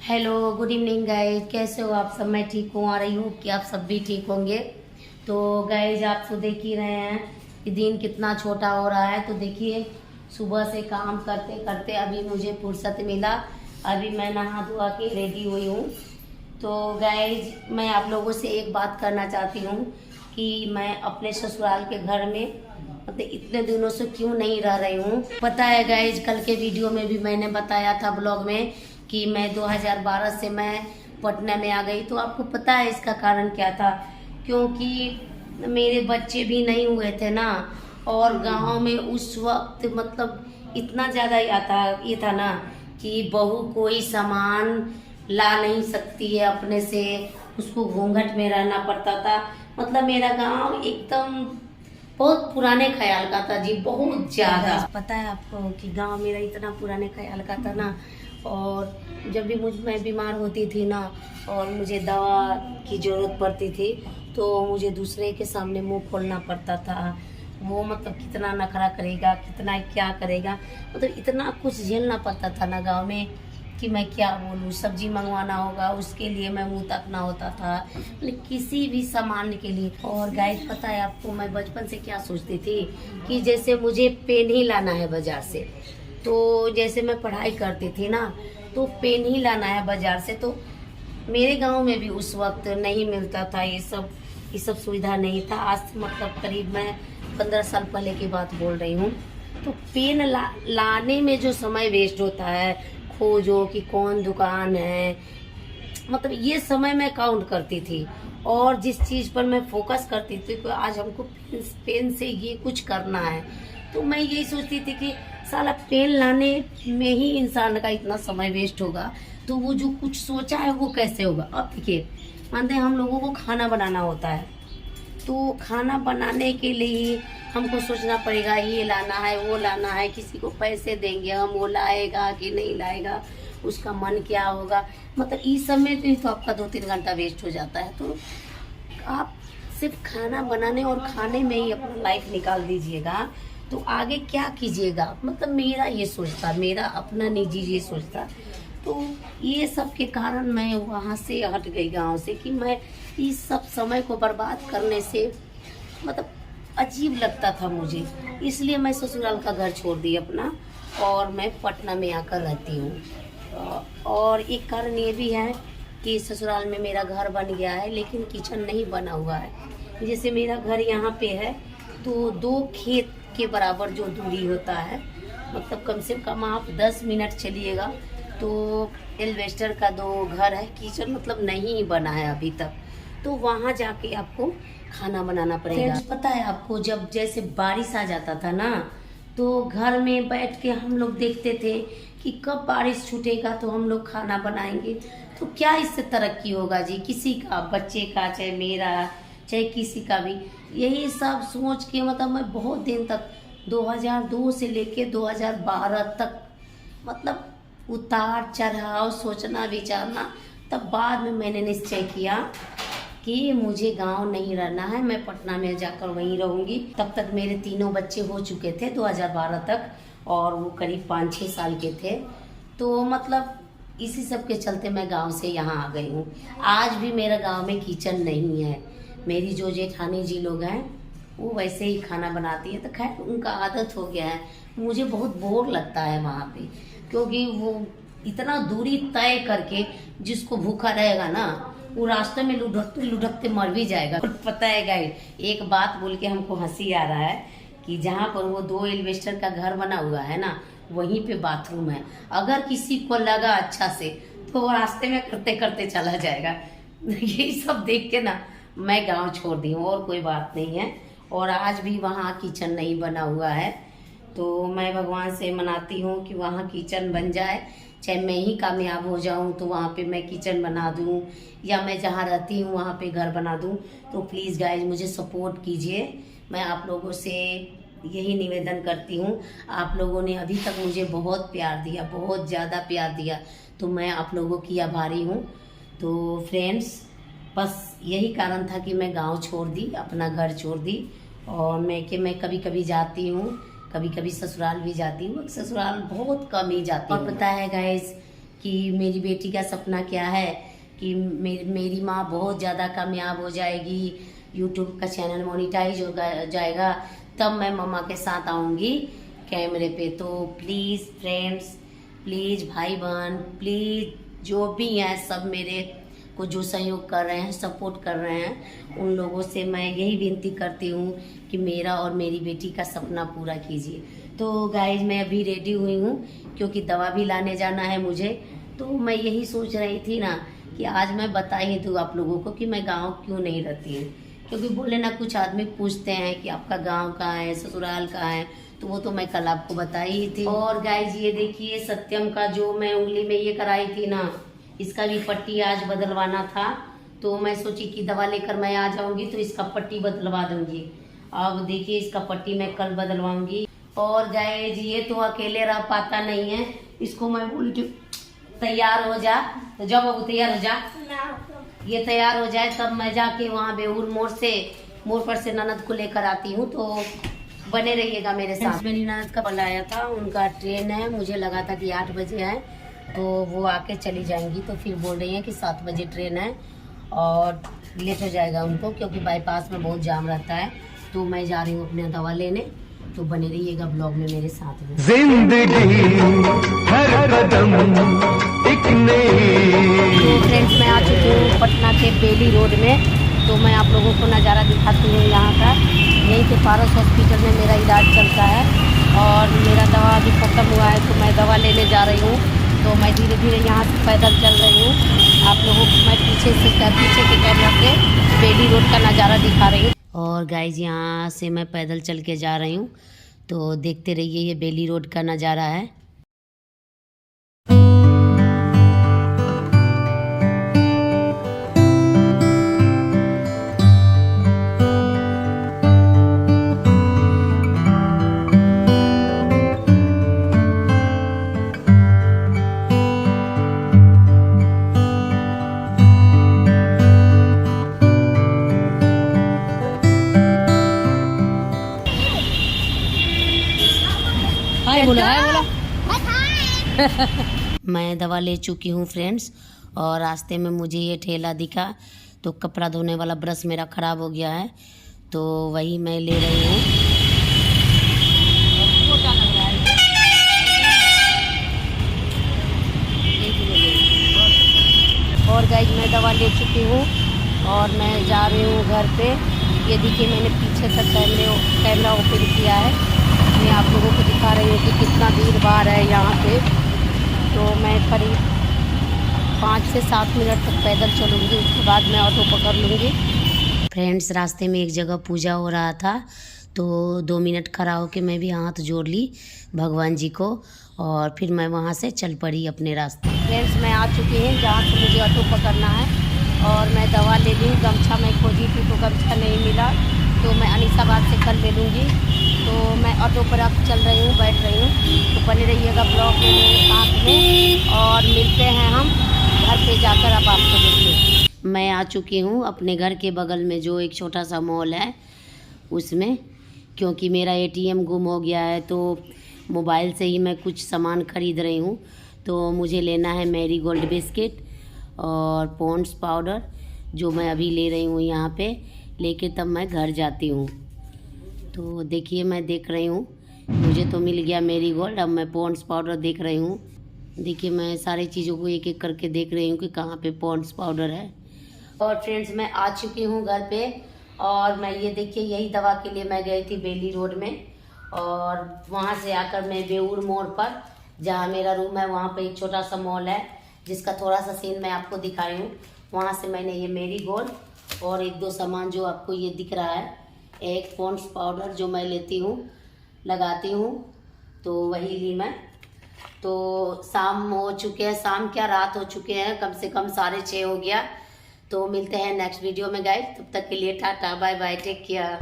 Hello good evening guys, कैसे हो आप सब। मैं ठीक हूँ, आ रही हूँ कि आप सब भी ठीक होंगे। तो गाइज आप तो देख ही रहे हैं कि दिन कितना छोटा हो रहा है। तो देखिए सुबह से काम करते करते अभी मुझे फुर्सत मिला। अभी मैं नहा धोआ के रेडी हुई हूँ। तो गाइज मैं आप लोगों से एक बात करना चाहती हूँ कि मैं अपने ससुराल के घर में मतलब इतने दिनों से क्यों नहीं रह रही हूँ। पता है गाइज, कल के वीडियो में भी मैंने बताया था ब्लॉग में कि मैं 2012 से मैं पटना में आ गई। तो आपको पता है इसका कारण क्या था? क्योंकि मेरे बच्चे भी नहीं हुए थे ना, और गांव में उस वक्त मतलब इतना ज़्यादा ये था ना कि बहू कोई सामान ला नहीं सकती है अपने से, उसको घूंघट में रहना पड़ता था। मतलब मेरा गांव एकदम बहुत पुराने ख्याल का था जी, बहुत ज्यादा। पता है आपको कि गांव मेरा इतना पुराने ख्याल का था ना, और जब भी मैं बीमार होती थी ना और मुझे दवा की ज़रूरत पड़ती थी तो मुझे दूसरे के सामने मुंह खोलना पड़ता था। वो मतलब कितना नखरा करेगा, कितना क्या करेगा, मतलब इतना कुछ झेलना पड़ता था ना गांव में कि मैं क्या बोलूँ। सब्जी मंगवाना होगा उसके लिए मैं मुंह तकना होता था, मतलब किसी भी सामान के लिए। और गाइस पता है आपको, मैं बचपन से क्या सोचती थी कि जैसे मुझे पेन ही लाना है बाजार से, तो जैसे मैं पढ़ाई करती थी ना तो पेन ही लाना है बाजार से। तो मेरे गांव में भी उस वक्त नहीं मिलता था ये सब सुविधा नहीं था। आज मतलब करीब मैं 15 साल पहले की बात बोल रही हूँ। तो पेन लाने में जो समय वेस्ट होता है, खोजो कि कौन दुकान है, मतलब ये समय मैं काउंट करती थी। और जिस चीज़ पर मैं फोकस करती थी कि आज हमको पेन से ये कुछ करना है, तो मैं यही सोचती थी कि साला पेन लाने में ही इंसान का इतना समय वेस्ट होगा, तो वो जो कुछ सोचा है वो कैसे होगा। अब देखिए, मानते हैं हम लोगों को खाना बनाना होता है, तो खाना बनाने के लिए हमको सोचना पड़ेगा ये लाना है वो लाना है, किसी को पैसे देंगे हम, वो लाएगा कि नहीं लाएगा, उसका मन क्या होगा। मतलब इस समय तो आपका 2-3 घंटा वेस्ट हो जाता है। तो आप सिर्फ खाना बनाने और खाने में ही अपना लाइफ निकाल दीजिएगा तो आगे क्या कीजिएगा। मतलब मेरा ये सोचता, मेरा अपना निजी ये सोचता। तो ये सब के कारण मैं वहाँ से हट गई गांव से, कि मैं इस सब समय को बर्बाद करने से मतलब अजीब लगता था मुझे। इसलिए मैं ससुराल का घर छोड़ दी अपना और मैं पटना में आकर रहती हूँ। और एक कारण ये भी है कि ससुराल में मेरा घर बन गया है लेकिन किचन नहीं बना हुआ है। जैसे मेरा घर यहाँ पे है तो 2 खेत के बराबर जो दूरी होता है, मतलब कम से कम आप 10 मिनट चलिएगा तो एल्वेस्टर का 2 घर है, किचन मतलब नहीं बना है अभी तक। तो वहाँ जाके आपको खाना बनाना पड़ेगा। पता है आपको, जब जैसे बारिश आ जाता था ना तो घर में बैठ के हम लोग देखते थे कि कब बारिश छूटेगा तो हम लोग खाना बनाएंगे। तो क्या इससे तरक्की होगा जी, किसी का, बच्चे का, चाहे मेरा, चाहे किसी का भी। यही सब सोच के मतलब मैं बहुत दिन तक 2002 से लेके 2012 तक मतलब उतार चढ़ाव, सोचना विचारना, तब बाद में मैंने निश्चय किया कि मुझे गांव नहीं रहना है, मैं पटना में जाकर वहीं रहूंगी। तब तक मेरे 3 बच्चे हो चुके थे 2012 तक, और वो करीब 5-6 साल के थे। तो मतलब इसी सब के चलते मैं गांव से यहाँ आ गई हूँ। आज भी मेरा गांव में किचन नहीं है। मेरी जो जेठानी जी लोग हैं वो वैसे ही खाना बनाती है, तो खैर उनका आदत हो गया है। मुझे बहुत बोर लगता है वहाँ पे, क्योंकि वो इतना दूरी तय करके जिसको भूखा रहेगा ना वो रास्ते में लुढ़कते लुढ़कते मर भी जाएगा। और पता है गाइस, एक बात बोल के हमको हंसी आ रहा है कि जहाँ पर वो 2 एल्वेस्टर का घर बना हुआ है ना वहीं पे बाथरूम है। अगर किसी को लगा अच्छा से तो वो रास्ते में करते करते चला जाएगा। यही सब देख के ना मैं गांव छोड़ दी हूँ, और कोई बात नहीं है। और आज भी वहाँ किचन नहीं बना हुआ है, तो मैं भगवान से मनाती हूँ कि वहाँ किचन बन जाए। चाहे मैं ही कामयाब हो जाऊँ तो वहाँ पे मैं किचन बना दूँ, या मैं जहाँ रहती हूँ वहाँ पे घर बना दूँ। तो प्लीज़ गाइज मुझे सपोर्ट कीजिए। मैं आप लोगों से यही निवेदन करती हूँ। आप लोगों ने अभी तक मुझे बहुत प्यार दिया, बहुत ज़्यादा प्यार दिया, तो मैं आप लोगों की आभारी हूँ। तो फ्रेंड्स, बस यही कारण था कि मैं गांव छोड़ दी, अपना घर छोड़ दी। और मैं कभी कभी जाती हूँ, कभी कभी ससुराल भी जाती हूँ। ससुराल बहुत कम ही जाती हूँ। और पता है गाइस, कि मेरी बेटी का सपना क्या है, कि मेरी माँ बहुत ज़्यादा कामयाब हो जाएगी, यूट्यूब का चैनल मोनेटाइज हो जाएगा, तब मैं मम्मा के साथ आऊँगी कैमरे पे। तो प्लीज़ फ्रेंड्स, प्लीज़ भाई बहन, प्लीज़ जो भी हैं सब मेरे को जो सहयोग कर रहे हैं, सपोर्ट कर रहे हैं, उन लोगों से मैं यही विनती करती हूँ कि मेरा और मेरी बेटी का सपना पूरा कीजिए। तो गाइज मैं अभी रेडी हुई हूँ क्योंकि दवा भी लाने जाना है मुझे। तो मैं यही सोच रही थी ना कि आज मैं बता ही दूँ आप लोगों को कि मैं गाँव क्यों नहीं रहती हूँ, क्योंकि बोले ना कुछ आदमी पूछते हैं कि आपका गाँव कहाँ है, ससुराल कहाँ है, तो वो तो मैं कल आपको बताई ही थी। और गाइज ये देखिए सत्यम का जो मैं उंगली में ये कराई थी ना, इसका भी पट्टी आज बदलवाना था। तो मैं सोची कि दवा लेकर मैं आ जाऊंगी तो इसका पट्टी बदलवा दूंगी। अब देखिए इसका पट्टी मैं कल बदलवाऊंगी। और गाइज ये तो अकेले रह पाता नहीं है, इसको मैं बोलती तैयार हो जा, तो जब वो तैयार हो जा, ये तैयार हो जाए तब मैं जाके वहाँ बेउर मोड़ पर से ननद को लेकर आती हूँ। तो बने रहिएगा मेरे साथ। मेरी ननद का कल आया था, उनका ट्रेन है, मुझे लगा था कि 8 बजे है, तो वो आके चली जाएंगी। तो फिर बोल रही हैं कि 7 बजे ट्रेन है और लेट हो जाएगा उनको, क्योंकि बाईपास में बहुत जाम रहता है। तो मैं जा रही हूँ अपने दवा लेने, तो बने रहिएगा ब्लॉग में मेरे साथ में। जिंदगी हर कदम एक तो फ्रेंड्स मैं आ चुकी हूँ पटना के बेली रोड में। तो मैं आप लोगों को नज़ारा दिखाती हूँ यहाँ का। यहीं पे पारस हॉस्पिटल में मेरा इलाज चलता है और मेरा दवा अभी ख़त्म हुआ है, तो मैं दवा लेने जा रही हूँ। तो मैं धीरे धीरे यहाँ से पैदल चल रही हूँ। आप लोगों को मैं पीछे के कैमरा से बेली रोड का नज़ारा दिखा रही हूँ। और गाइज यहाँ से मैं पैदल चल के जा रही हूँ, तो देखते रहिए, ये बेली रोड का नज़ारा है। हाय बोलो, हाय बोलो। मैं दवा ले चुकी हूँ फ्रेंड्स, और रास्ते में मुझे ये ठेला दिखा, तो कपड़ा धोने वाला ब्रश मेरा ख़राब हो गया है, तो वही मैं ले रही हूँ। और गाइस मैं दवा ले चुकी हूँ और मैं जा रही हूँ घर पे। ये देखिए मैंने पीछे तक कैमरा ओपन किया है, मैं आप लोगों को दिखा रही हूँ कि कितना भीड़ भाड़ है यहाँ पे। तो मैं करीब 5 से 7 मिनट तक पैदल चलूँगी, उसके बाद मैं ऑटो पकड़ लूँगी। फ्रेंड्स रास्ते में एक जगह पूजा हो रहा था, तो 2 मिनट खड़ा होकर मैं भी हाथ जोड़ ली भगवान जी को, और फिर मैं वहाँ से चल पड़ी अपने रास्ते। फ्रेंड्स मैं आ चुकी हूँ जहाँ से मुझे ऑटो पकड़ना है, और मैं दवा ले ली। गमछा मैं खोजी थी तो गमछा नहीं मिला, तो मैं अनीसाबाद से कल ले लूँगी। तो मैं ऑटो पर अब चल रही हूँ, बैठ रही हूँ। तो बने रहिएगा ब्लॉग में मेरे साथ में, और मिलते हैं हम घर पे जाकर। अब आपको देखिए मैं आ चुकी हूँ अपने घर के बगल में जो एक छोटा सा मॉल है उसमें, क्योंकि मेरा ATM गुम हो गया है, तो मोबाइल से ही मैं कुछ सामान ख़रीद रही हूँ। तो मुझे लेना है मैरी गोल्ड बिस्किट और पॉन्ड्स पाउडर, जो मैं अभी ले रही हूँ यहाँ पे, लेके तब मैं घर जाती हूँ। तो देखिए मैं देख रही हूँ, मुझे तो मिल गया मैरी गोल्ड, अब मैं पॉन्ड्स पाउडर देख रही हूँ। देखिए मैं सारी चीज़ों को एक एक करके देख रही हूँ कि कहाँ पे पॉन्ड्स पाउडर है। और फ्रेंड्स मैं आ चुकी हूँ घर पे, और मैं ये देखिए यही दवा के लिए मैं गई थी बेली रोड में, और वहाँ से आकर मैं बेउर मोड़ पर जहाँ मेरा रूम है वहाँ पे एक छोटा सा मॉल है, जिसका थोड़ा सा सीन मैं आपको दिखाई हूँ। वहाँ से मैंने ये मैरी गोल्ड और 1-2 सामान जो आपको ये दिख रहा है, एक पॉन्ड्स पाउडर जो मैं लेती हूँ लगाती हूँ, तो वही ली मैं। तो शाम हो चुके हैं, शाम क्या रात हो चुके हैं, कम से कम 6:30 हो गया। तो मिलते हैं नेक्स्ट वीडियो में गाइस, तब तक के लिए tata bye bye, take care.